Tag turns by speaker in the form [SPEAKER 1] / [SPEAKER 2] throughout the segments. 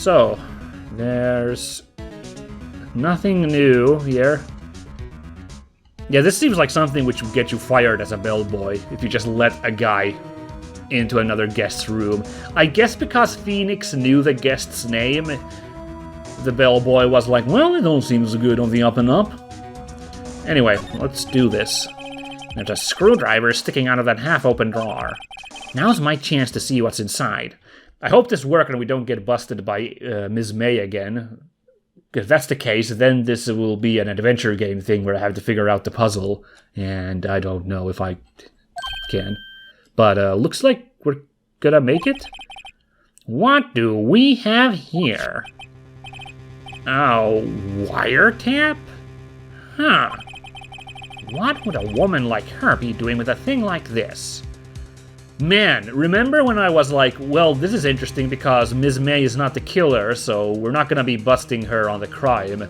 [SPEAKER 1] So, there's nothing new here. Yeah, this seems like something which would get you fired as a bellboy if you just let a guy into another guest's room. I guess because Phoenix knew the guest's name, the bellboy was like, well, it don't seem so good on the up and up. Anyway, let's do this. There's a screwdriver sticking out of that half-open drawer. Now's my chance to see what's inside. I hope this works and we don't get busted by Ms. May again. If that's the case, then this will be an adventure game thing where I have to figure out the puzzle, and I don't know if I can. But looks like we're gonna make it. What do we have here? Oh, wiretap? Huh. What would a woman like her be doing with a thing like this? Man, remember when I was like, well, this is interesting because Ms. May is not the killer, so we're not gonna be busting her on the crime.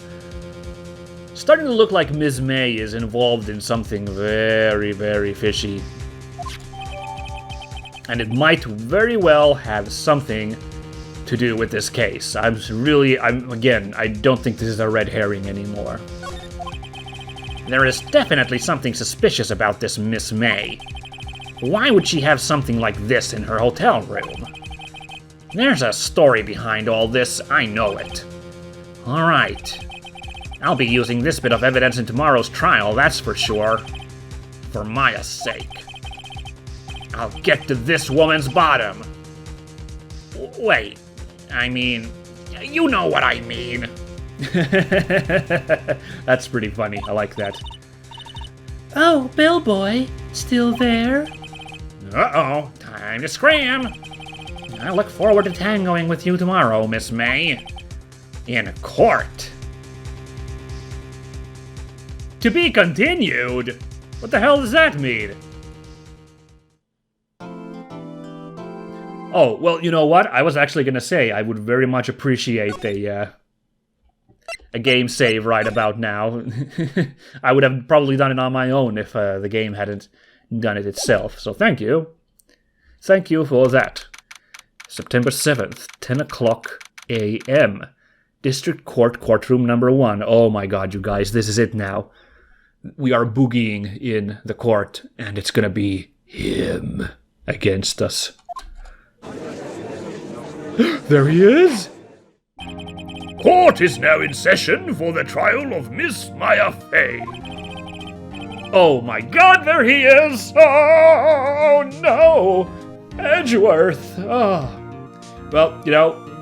[SPEAKER 1] Starting to look like Ms. May is involved in something very, very fishy. And it might very well have something to do with this case. Again, I don't think this is a red herring anymore. There is definitely something suspicious about this Miss May. Why would she have something like this in her hotel room? There's a story behind all this, I know it. Alright. I'll be using this bit of evidence in tomorrow's trial, that's for sure. For Maya's sake. I'll get to this woman's bottom. Wait, I mean, you know what I mean. That's pretty funny, I like that.
[SPEAKER 2] Oh, bellboy, still there?
[SPEAKER 1] Uh-oh, time to scram. I look forward to tangoing with you tomorrow, Miss May. In court. To be continued? What the hell does that mean? Oh, well, you know what? I was actually gonna say I would very much appreciate a game save right about now. I would have probably done it on my own if the game hadn't done it itself, so thank you. Thank you for that. September 7th, 10 o'clock a.m. District Court, courtroom number 1. Oh my god, you guys, this is it now. We are boogieing in the court, and it's gonna be him against us. There he is! Court is now in session for the trial of Miss Maya Fey. Oh my god, there he is! Oh no! Edgeworth! Oh. Well, you know,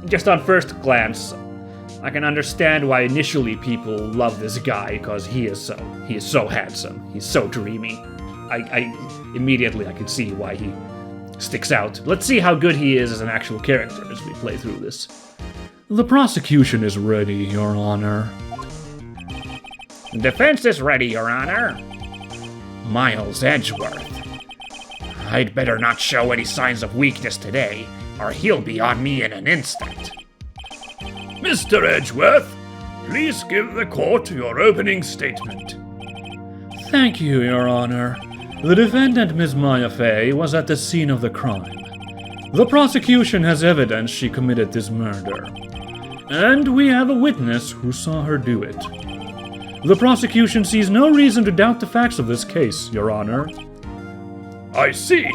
[SPEAKER 1] just on first glance, I can understand why initially people love this guy, because he is so handsome. He's so dreamy. I immediately I can see why he sticks out. Let's see how good he is as an actual character as we play through this. The prosecution is ready, Your Honor. Defense is ready, Your Honor. Miles Edgeworth. I'd better not show any signs of weakness today, or he'll be on me in an instant. Mr. Edgeworth, please give the court your opening statement. Thank you, Your Honor. The defendant, Ms. Maya Fey, was at the scene of the crime. The prosecution has evidence she committed this murder. And we have a witness who saw her do it. The prosecution sees no reason to doubt the facts of this case, Your Honor. I see.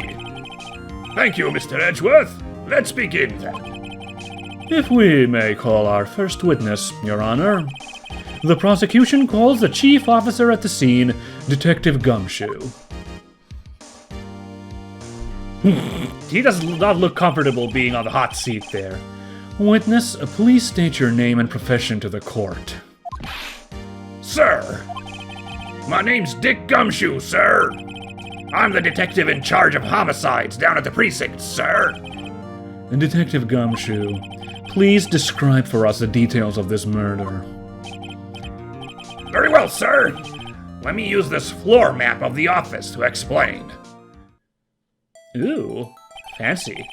[SPEAKER 1] Thank you, Mr. Edgeworth. Let's begin then. If we may call our first witness, Your Honor. The prosecution calls the chief officer at the scene, Detective Gumshoe. He does not look comfortable being on the hot seat there. Witness, please state your name and profession to the court. Sir, my name's Dick Gumshoe, sir. I'm the detective in charge of homicides down at the precinct, sir. Detective Gumshoe, please describe for us the details of this murder. Very well, sir. Let me use this floor map of the office to explain. Ooh, fancy.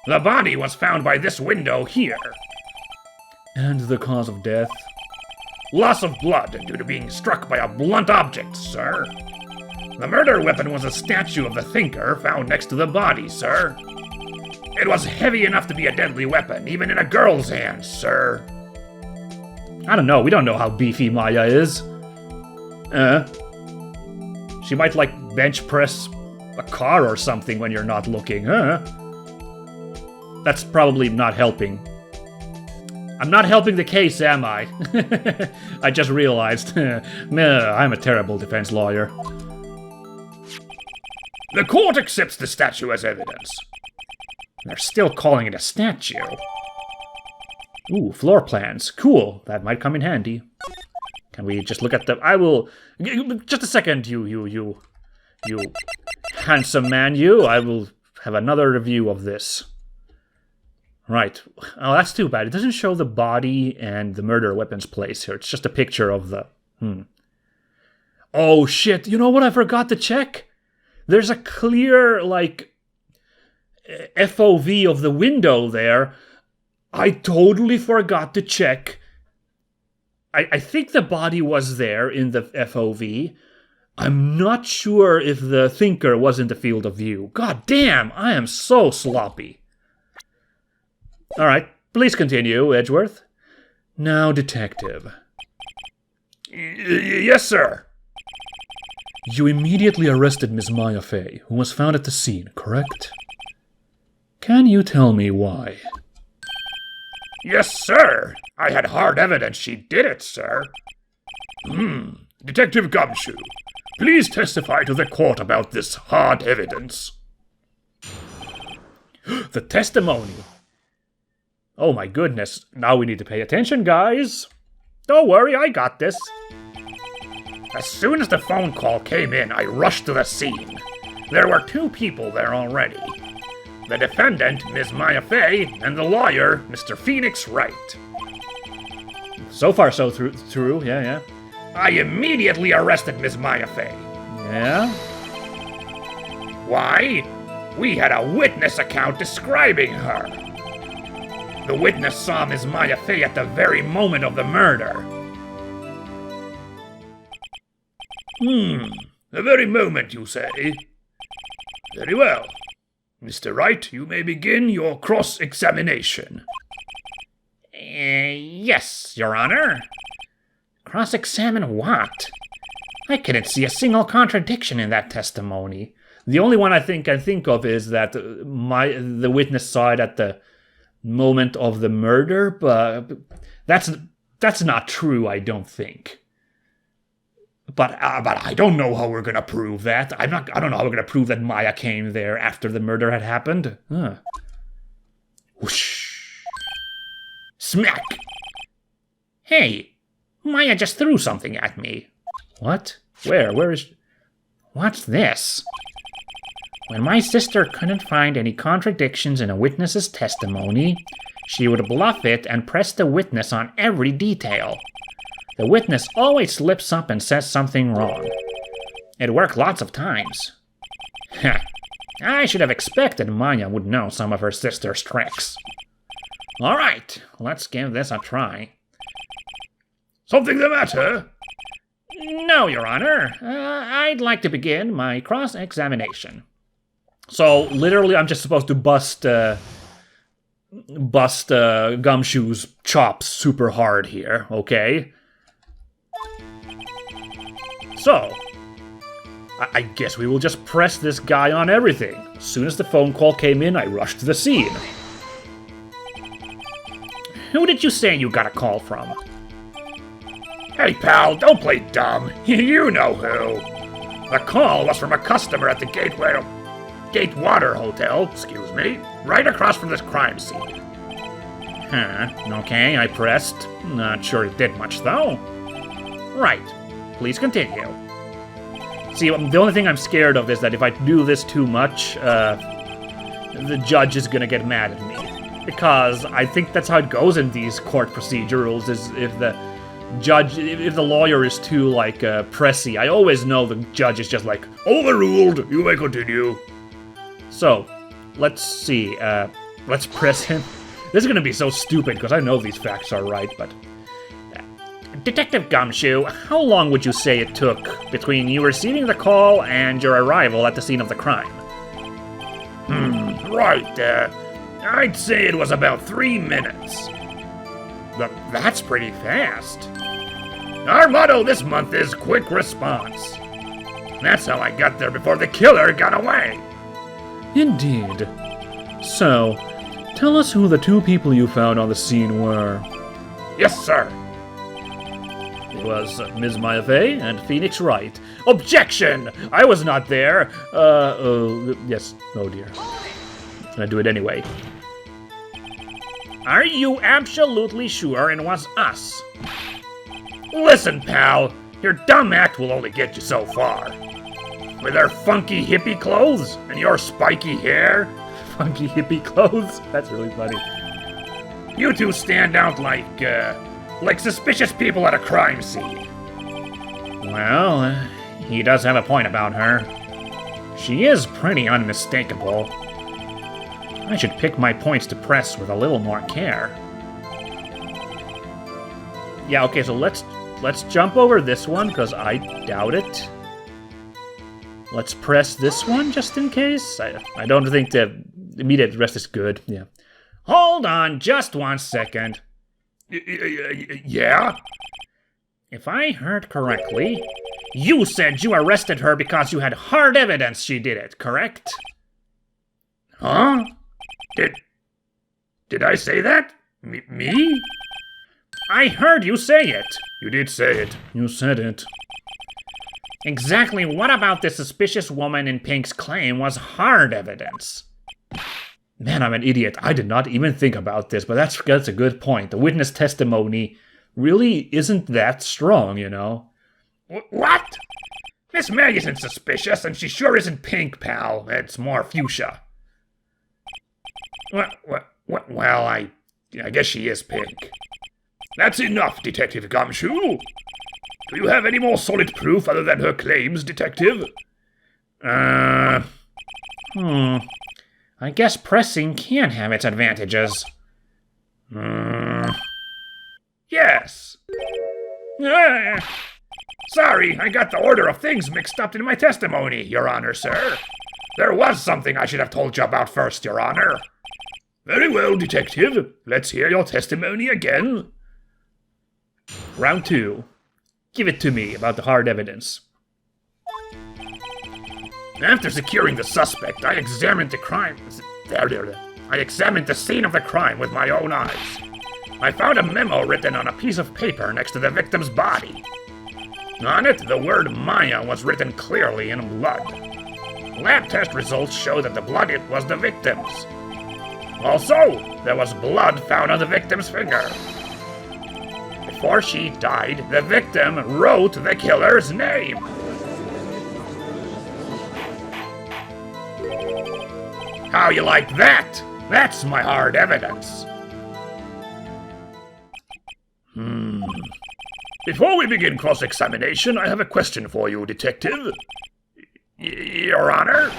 [SPEAKER 1] The body was found by this window here. And the cause of death? Loss of blood due to being struck by a blunt object, sir. The murder weapon was a statue of the thinker found next to the body, sir.
[SPEAKER 3] It was heavy enough to be a deadly weapon, even in a girl's hands, sir.
[SPEAKER 1] I don't know. We don't know how beefy Maya is. She might, like, bench press a car or something when you're not looking, That's probably not helping. I'm not helping the case, am I? I just realized. I'm a terrible defense lawyer.
[SPEAKER 3] The court accepts the statue as evidence.
[SPEAKER 1] They're still calling it a statue. Ooh, floor plans. Cool. That might come in handy. Can we just look at the... I will... Just a second, you handsome man, you. I will have another review of this. Right. Oh, that's too bad. It doesn't show the body and the murder weapon's place here. It's just a picture of the... Oh, shit. You know what I forgot to check? There's a clear, like, FOV of the window there. I totally forgot to check. I think the body was there in the FOV. I'm not sure if the thinker was in the field of view. God damn, I am so sloppy. Alright, please continue, Edgeworth. Now, detective.
[SPEAKER 3] Yes, sir.
[SPEAKER 1] You immediately arrested Miss Maya Fey, who was found at the scene, correct? Can you tell me why?
[SPEAKER 3] Yes, sir. I had hard evidence she did it, sir. Detective Gumshoe, please testify to the court about this hard evidence.
[SPEAKER 1] The testimony. Oh my goodness. Now we need to pay attention, guys. Don't worry, I got this.
[SPEAKER 3] As soon as the phone call came in, I rushed to the scene. There were 2 people there already. The defendant, Ms. Maya Fey, and the lawyer, Mr. Phoenix Wright.
[SPEAKER 1] So far, so true. Yeah.
[SPEAKER 3] I immediately arrested Ms. Maya Fey.
[SPEAKER 1] Yeah?
[SPEAKER 3] Why? We had a witness account describing her. The witness saw Ms. Maya Fey at the very moment of the murder. The very moment, you say? Very well. Mr. Wright, you may begin your cross-examination.
[SPEAKER 1] Yes, Your Honor. Cross-examine what? I couldn't see a single contradiction in that testimony. The only one I can think of is that the witness saw it at the moment of the murder, but that's not true, I don't think. But I don't know how we're gonna prove that. I don't know how we're gonna prove that Maya came there after the murder had happened. Whoosh! Smack! Hey, Maya just threw something at me. What? Where? Where is? What's this? When my sister couldn't find any contradictions in a witness's testimony, she would bluff it and press the witness on every detail. The witness always slips up and says something wrong. It worked lots of times. I should have expected Maya would know some of her sister's tricks. All right, let's give this a try.
[SPEAKER 3] Something the matter?
[SPEAKER 1] No, Your Honor. I'd like to begin my cross-examination. So, literally, I'm just supposed to bust Gumshoe's chops super hard here, okay? So, I guess we will just press this guy on everything. As soon as the phone call came in, I rushed to the scene. Who did you say you got a call from?
[SPEAKER 3] Hey, pal, don't play dumb. You know who. The call was from a customer at the Gatewater Hotel, right across from this crime scene.
[SPEAKER 1] Okay, I pressed. Not sure it did much, though. Right. Please continue. See, the only thing I'm scared of is that if I do this too much, the judge is gonna get mad at me. Because I think that's how it goes in these court procedurals, is if the lawyer is too, like, pressy. I always know the judge is just like,
[SPEAKER 3] overruled, you may continue.
[SPEAKER 1] So, let's see, let's press him. This is gonna be so stupid, because I know these facts are right, but... Detective Gumshoe, how long would you say it took between you receiving the call and your arrival at the scene of the crime?
[SPEAKER 3] Right, I'd say it was about 3 minutes. That's pretty fast. Our motto this month is quick response. That's how I got there before the killer got away.
[SPEAKER 1] Indeed. So, tell us who the 2 people you found on the scene were.
[SPEAKER 3] Yes, sir.
[SPEAKER 1] It was Ms. Maya Fey and Phoenix Wright. Objection! I was not there. Yes. Oh dear. I'm gonna do it anyway.
[SPEAKER 3] Are you absolutely sure it was us? Listen, pal, your dumb act will only get you so far. With her funky hippie clothes and your spiky hair.
[SPEAKER 1] Funky hippie clothes? That's really funny.
[SPEAKER 3] You two stand out like suspicious people at a crime scene.
[SPEAKER 1] Well, he does have a point about her. She is pretty unmistakable. I should pick my points to press with a little more care. Yeah, okay, so let's jump over this one, because I doubt it. Let's press this one, just in case. I don't think the immediate rest is good, yeah.
[SPEAKER 3] Hold on just 1 second. Yeah?
[SPEAKER 1] If I heard correctly, you said you arrested her because you had hard evidence she did it, correct?
[SPEAKER 3] Huh? Did I say that? Me?
[SPEAKER 1] I heard you say it.
[SPEAKER 3] You did say it.
[SPEAKER 1] You said it. Exactly what about this suspicious woman in pink's claim was hard evidence? Man, I'm an idiot. I did not even think about this, but that's a good point. The witness testimony really isn't that strong, you know?
[SPEAKER 3] What? Miss Meg isn't suspicious, and she sure isn't pink, pal. It's more fuchsia. Well, I guess she is pink. That's enough, Detective Gumshoe. Do you have any more solid proof other than her claims, Detective?
[SPEAKER 1] I guess pressing can have its advantages.
[SPEAKER 3] Yes. Sorry, I got the order of things mixed up in my testimony, Your Honor, sir. There was something I should have told you about first, Your Honor. Very well, Detective. Let's hear your testimony again.
[SPEAKER 1] Round 2. Give it to me about the hard evidence.
[SPEAKER 3] After securing the suspect, I examined the I examined the scene of the crime with my own eyes. I found a memo written on a piece of paper next to the victim's body. On it, the word Maya was written clearly in blood. Lab test results show that the blood was the victim's. Also, there was blood found on the victim's finger. Before she died, the victim wrote the killer's name. How you like that? That's my hard evidence. Before we begin cross-examination, I have a question for you, Detective. Your Honor,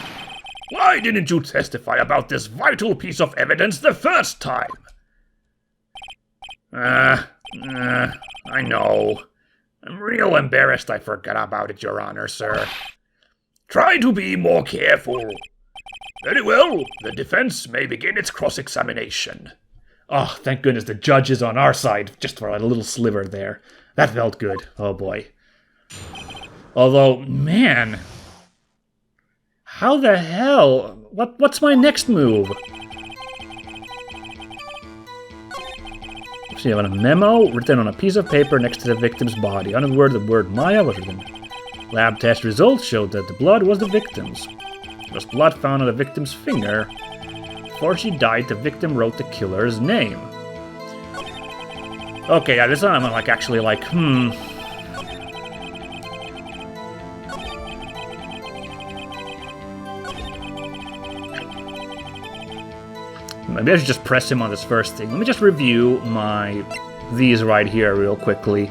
[SPEAKER 3] why didn't you testify about this vital piece of evidence the first time? I know. I'm real embarrassed I forgot about it, Your Honor, sir. Try to be more careful. Very well, the defense may begin its cross-examination.
[SPEAKER 1] Oh, thank goodness the judge is on our side, just for a little sliver there. That felt good. Oh boy. Although, man, how the hell? What's my next move? So you have a memo written on a piece of paper next to the victim's body. On the word Maya was written. Lab test results showed that the blood was the victim's. There was blood found on the victim's finger. Before she died, the victim wrote the killer's name. Okay, yeah, this time I'm actually Maybe I should just press him on this first thing. Let me just review these right here real quickly.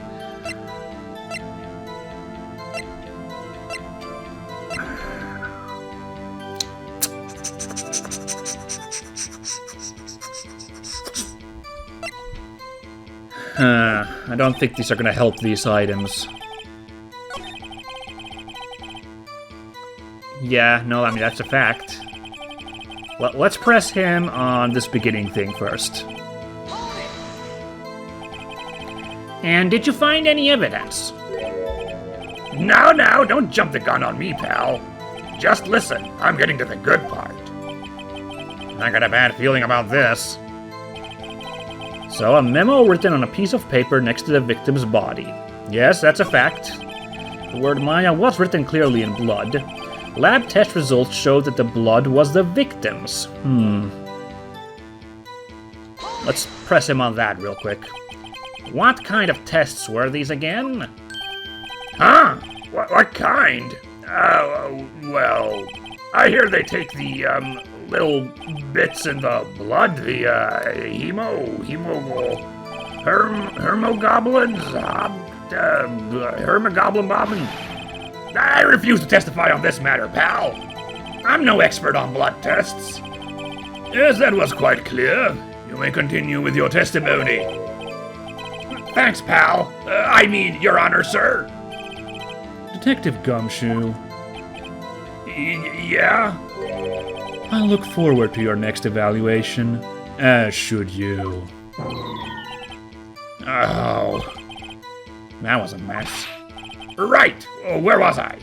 [SPEAKER 1] I don't think these are gonna help these items. Yeah, no, I mean, that's a fact. Let's press him on this beginning thing first. And did you find any evidence?
[SPEAKER 3] Now, don't jump the gun on me, pal. Just listen, I'm getting to the good part.
[SPEAKER 1] I got a bad feeling about this. So, a memo written on a piece of paper next to the victim's body. Yes, that's a fact. The word Maya was written clearly in blood. Lab test results showed that the blood was the victim's. Let's press him on that real quick. What kind of tests were these again?
[SPEAKER 3] Huh? What kind? Well, I hear they take the, little bits in the blood, the, hermogoblins, hermogoblin bobbin. I refuse to testify on this matter, pal. I'm no expert on blood tests. Yes, that was quite clear. You may continue with your testimony. Thanks, pal. I mean, Your Honor, sir.
[SPEAKER 1] Detective Gumshoe.
[SPEAKER 3] Yeah?
[SPEAKER 1] I look forward to your next evaluation, as should you.
[SPEAKER 3] Oh.
[SPEAKER 1] That was a mess.
[SPEAKER 3] Right! Where was I?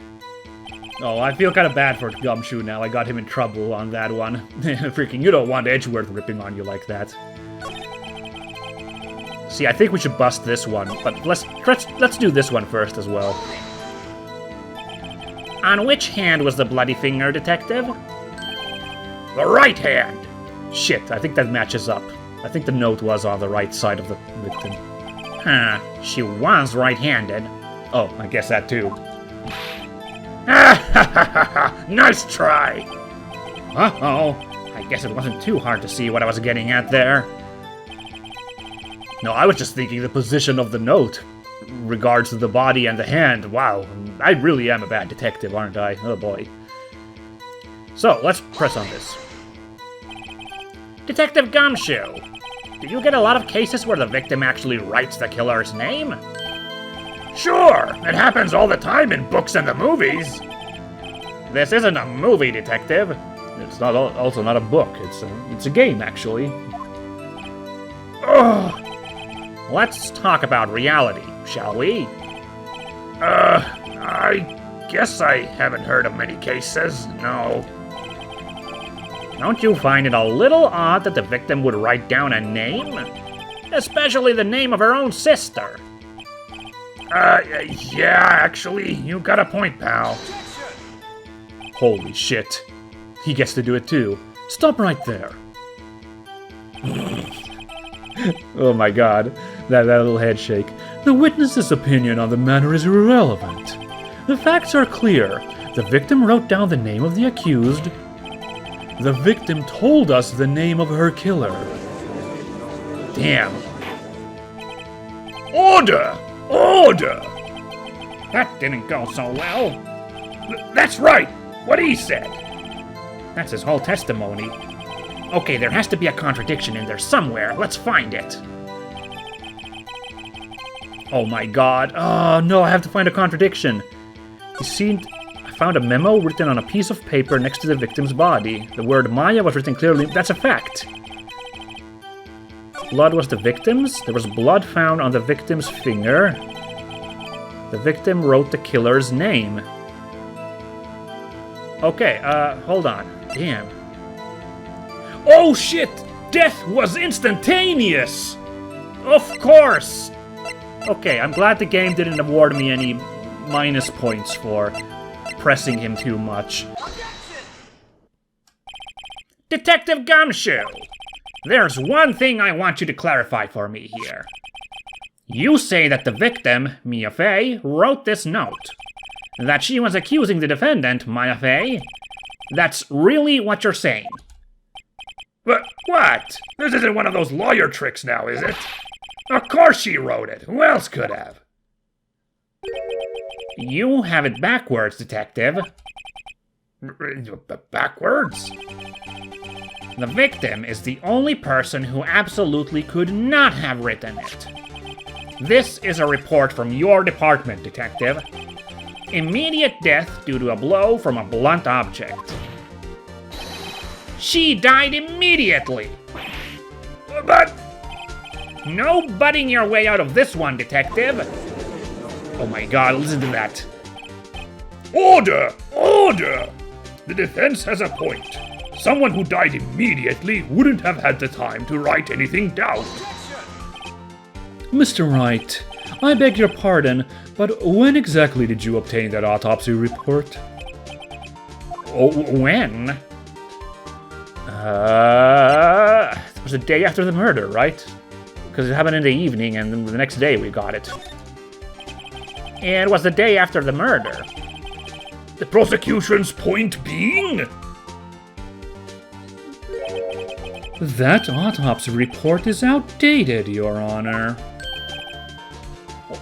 [SPEAKER 1] Oh, I feel kind of bad for Gumshoe now. I got him in trouble on that one. Freaking, you don't want Edgeworth ripping on you like that. See, I think we should bust this one, but let's do this one first as well. On which hand was the bloody finger, Detective?
[SPEAKER 3] The right hand!
[SPEAKER 1] Shit, I think that matches up. I think the note was on the right side of the victim. Huh, she was right-handed. Oh, I guess that too.
[SPEAKER 3] Nice try!
[SPEAKER 1] Uh-oh, I guess it wasn't too hard to see what I was getting at there. No, I was just thinking the position of the note, regards to the body and the hand. Wow, I really am a bad detective, aren't I? Oh boy. So, let's press on this. Detective Gumshoe, do you get a lot of cases where the victim actually writes the killer's name?
[SPEAKER 3] Sure, it happens all the time in books and the movies.
[SPEAKER 1] This isn't a movie, Detective. It's also not a book. It's a game, actually.
[SPEAKER 3] Ugh.
[SPEAKER 1] Let's talk about reality, shall we?
[SPEAKER 3] I guess I haven't heard of many cases, no.
[SPEAKER 1] Don't you find it a little odd that the victim would write down a name? Especially the name of her own sister.
[SPEAKER 3] Yeah, actually, you got a point, pal.
[SPEAKER 1] Holy shit. He gets to do it too. Stop right there. Oh my god, that little head shake. The witness's opinion on the matter is irrelevant. The facts are clear. The victim wrote down the name of the accused. The victim told us the name of her killer.
[SPEAKER 3] Damn. Order! Order!
[SPEAKER 1] That didn't go so well.
[SPEAKER 3] That's right! What he said!
[SPEAKER 1] That's his whole testimony. Okay, there has to be a contradiction in there somewhere. Let's find it. Oh my god. Oh no, I have to find a contradiction. I found a memo written on a piece of paper next to the victim's body. The word Maya was written clearly. That's a fact. Blood was the victim's. There was blood found on the victim's finger. The victim wrote the killer's name. Okay, hold on. Damn. Oh shit! Death was instantaneous! Of course! Okay, I'm glad the game didn't award me any minus points for pressing him too much. Detective Gumshoe! There's one thing I want you to clarify for me here. You say that the victim, Mia Fey, wrote this note. That she was accusing the defendant, Maya Fey. That's really what you're saying.
[SPEAKER 3] But what? This isn't one of those lawyer tricks now, is it? Of course she wrote it. Who else could have?
[SPEAKER 1] You have it backwards, Detective.
[SPEAKER 3] Backwards?
[SPEAKER 1] The victim is the only person who absolutely could not have written it. This is a report from your department, Detective. Immediate death due to a blow from a blunt object.
[SPEAKER 3] She died immediately. But... No butting your way out of this one, Detective. Oh my god, listen to that. Order! Order! The defense has a point. Someone who died immediately wouldn't have had the time to write anything down.
[SPEAKER 1] Mr. Wright, I beg your pardon, but when exactly did you obtain that autopsy report?
[SPEAKER 3] Oh, when?
[SPEAKER 1] It was the day after the murder, right? Because it happened in the evening, and then the next day we got it.
[SPEAKER 3] It was the day after the murder. The prosecution's point being?
[SPEAKER 1] That autopsy report is outdated, Your Honor.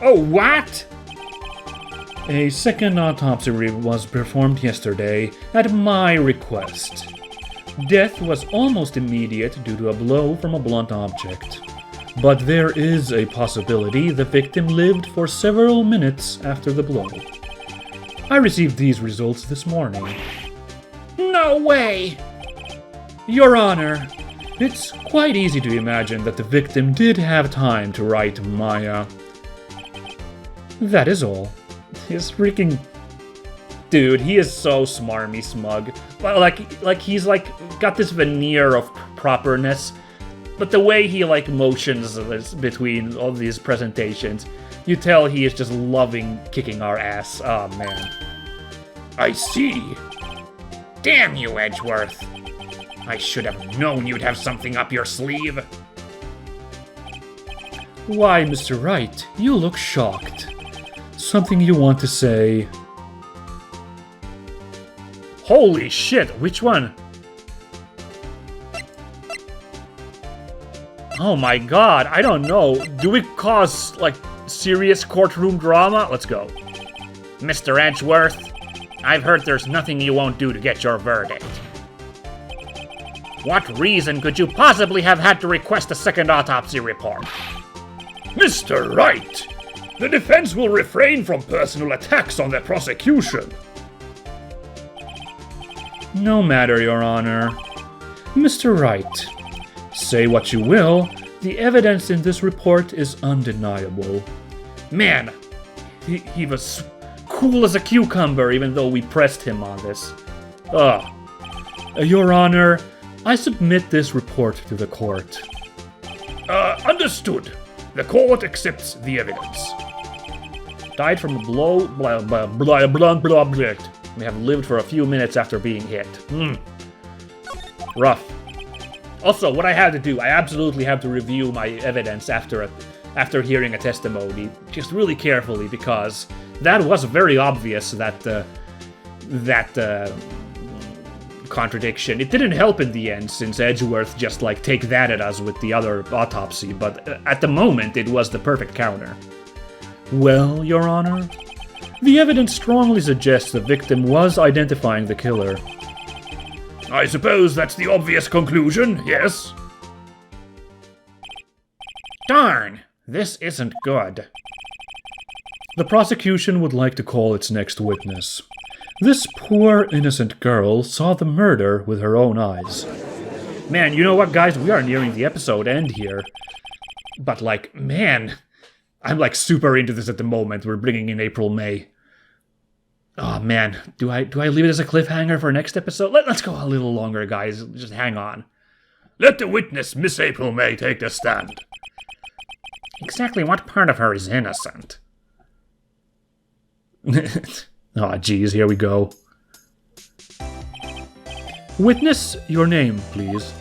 [SPEAKER 3] Oh, what?
[SPEAKER 1] A second autopsy was performed yesterday at my request. Death was almost immediate due to a blow from a blunt object. But there is a possibility the victim lived for several minutes after the blow. I received these results this morning.
[SPEAKER 3] No way!
[SPEAKER 1] Your Honor, it's quite easy to imagine that the victim did have time to write Maya. That is all.
[SPEAKER 3] His freaking... Dude, he is so smarmy smug. Like he's got this veneer of properness, but the way he motions between all these presentations, you tell he is just loving kicking our ass. Oh man. I see. Damn you, Edgeworth. I should have known you'd have something up your sleeve.
[SPEAKER 1] Why, Mr. Wright, you look shocked. Something you want to say?
[SPEAKER 3] Holy shit, which one? Oh my god, I don't know. Do we cause, serious courtroom drama? Let's go. Mr. Edgeworth, I've heard there's nothing you won't do to get your verdict. What reason could you possibly have had to request a second autopsy report? Mr. Wright, the defense will refrain from personal attacks on the prosecution.
[SPEAKER 1] No matter, Your Honor. Mr. Wright, say what you will, the evidence in this report is undeniable.
[SPEAKER 3] Man, he was cool as a cucumber even though we pressed him on this. Ugh.
[SPEAKER 1] Your Honor, I submit this report to the court.
[SPEAKER 3] Understood. The court accepts the evidence.
[SPEAKER 1] Died from a blow by a blunt object. May have lived for a few minutes after being hit.
[SPEAKER 3] Rough. Also, what I had to do, I absolutely have to review my evidence after hearing a testimony, just really carefully, because that was very obvious that contradiction. It didn't help in the end, since Edgeworth just take that at us with the other autopsy, but at the moment it was the perfect counter.
[SPEAKER 1] Well, Your Honor, the evidence strongly suggests the victim was identifying the killer.
[SPEAKER 3] I suppose that's the obvious conclusion, yes? Darn, this isn't good.
[SPEAKER 1] The prosecution would like to call its next witness. This poor, innocent girl saw the murder with her own eyes.
[SPEAKER 3] Man, you know what, guys? We are nearing the episode end here. But, man, I'm, super into this at the moment. We're bringing in April May. Oh, man. Do I leave it as a cliffhanger for next episode? Let's go a little longer, guys. Just hang on. Let the witness, Miss April May, take the stand. Exactly what part of her is innocent?
[SPEAKER 1] Oh, geez, here we go. Witness, your name, please.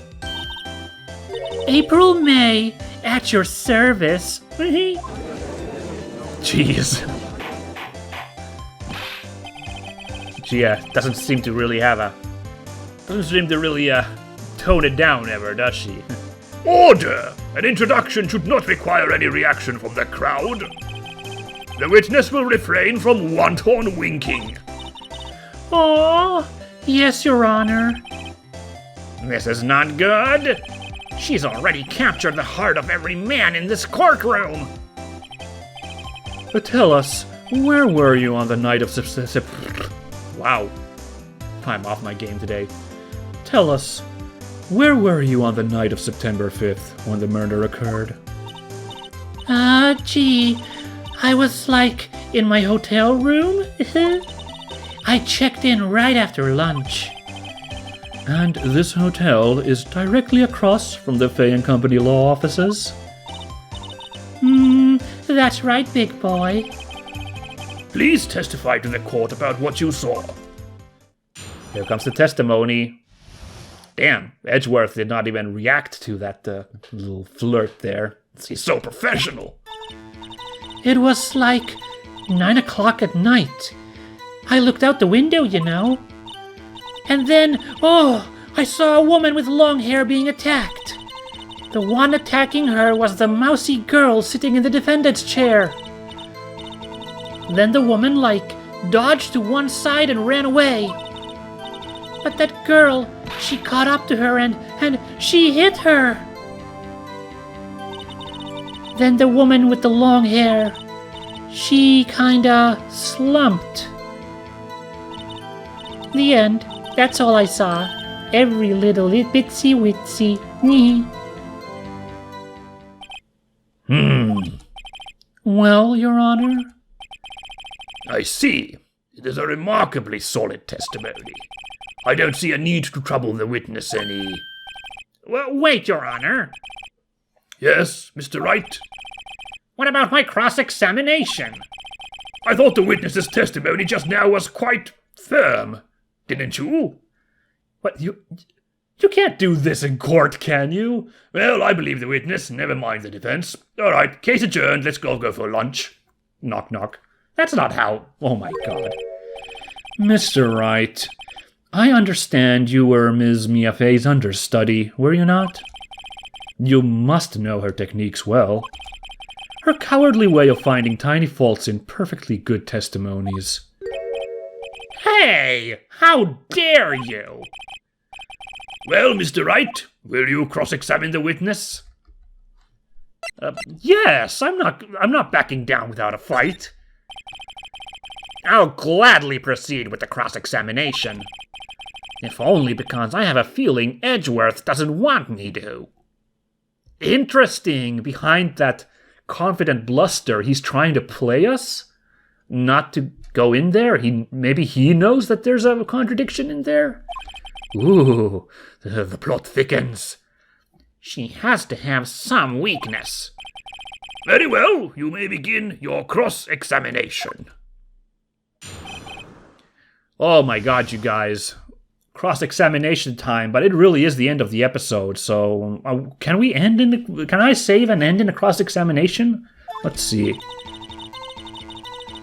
[SPEAKER 2] April May, at your service.
[SPEAKER 3] Jeez. Yeah, doesn't seem to really tone it down ever, does she? Order! An introduction should not require any reaction from the crowd. The witness will refrain from wanton winking.
[SPEAKER 2] Aww, yes, Your Honor.
[SPEAKER 3] This is not good. She's already captured the heart of every man in this courtroom.
[SPEAKER 1] But tell us, where were you on the night of
[SPEAKER 3] Wow. I'm off my game today.
[SPEAKER 1] Tell us, where were you on the night of September 5th when the murder occurred?
[SPEAKER 2] Gee, I was like in my hotel room. I checked in right after lunch.
[SPEAKER 1] And this hotel is directly across from the Fay and Company law offices?
[SPEAKER 2] That's right, big boy.
[SPEAKER 3] Please testify to the court about what you saw.
[SPEAKER 1] Here comes the testimony. Damn, Edgeworth did not even react to that little flirt there.
[SPEAKER 3] He's so professional.
[SPEAKER 2] It was like 9 o'clock at night. I looked out the window, you know. And then, I saw a woman with long hair being attacked. The one attacking her was the mousy girl sitting in the defendant's chair. Then the woman, dodged to one side and ran away. But that girl, she caught up to her and she hit her. Then the woman with the long hair, she kinda slumped. The end. That's all I saw. Every little bitsy witsy. Well, Your Honor?
[SPEAKER 3] I see. It is a remarkably solid testimony. I don't see a need to trouble the witness any.
[SPEAKER 2] Well, wait, Your Honor.
[SPEAKER 3] Yes, Mr. Wright?
[SPEAKER 2] What about my cross-examination?
[SPEAKER 3] I thought the witness's testimony just now was quite firm. Didn't you?
[SPEAKER 1] What, you can't do this in court, can you?
[SPEAKER 3] Well, I believe the witness, never mind the defense. All right, case adjourned, let's go for lunch.
[SPEAKER 1] Knock, knock. That's not how... Oh my god. Mr. Wright, I understand you were Ms. Mia Fey's understudy, were you not? You must know her techniques well. Her cowardly way of finding tiny faults in perfectly good testimonies.
[SPEAKER 2] Hey! How dare you!
[SPEAKER 3] Well, Mr. Wright, will you cross-examine the witness?
[SPEAKER 1] Yes, I'm not backing down without a fight.
[SPEAKER 2] I'll gladly proceed with the cross-examination. If only because I have a feeling Edgeworth doesn't want me to.
[SPEAKER 1] Interesting. Behind that confident bluster, he's trying to play us? Not to go in there? Maybe he knows that there's a contradiction in there? Ooh, the plot thickens.
[SPEAKER 2] She has to have some weakness.
[SPEAKER 3] Very well, you may begin your cross-examination.
[SPEAKER 1] Oh my god, you guys. Cross-examination time, but it really is the end of the episode, so... Can I save and end in a cross-examination? Let's see.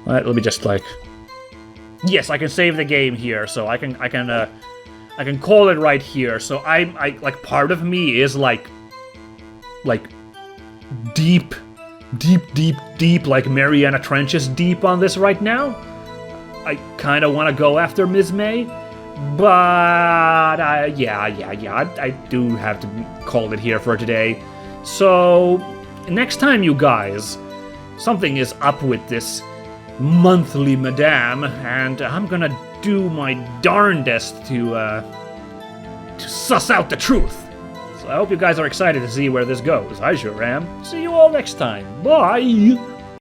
[SPEAKER 1] Let me just, Yes, I can save the game here, so I can call it right here. So I part of me is deep, like Mariana Trench's deep on this right now. I kind of want to go after Ms. May, but I do have to call it here for today. So next time, you guys, something is up with this monthly madame, and I'm gonna do my darndest to suss out the truth. So I hope you guys are excited to see where this goes. I sure am. See you all next time. Bye!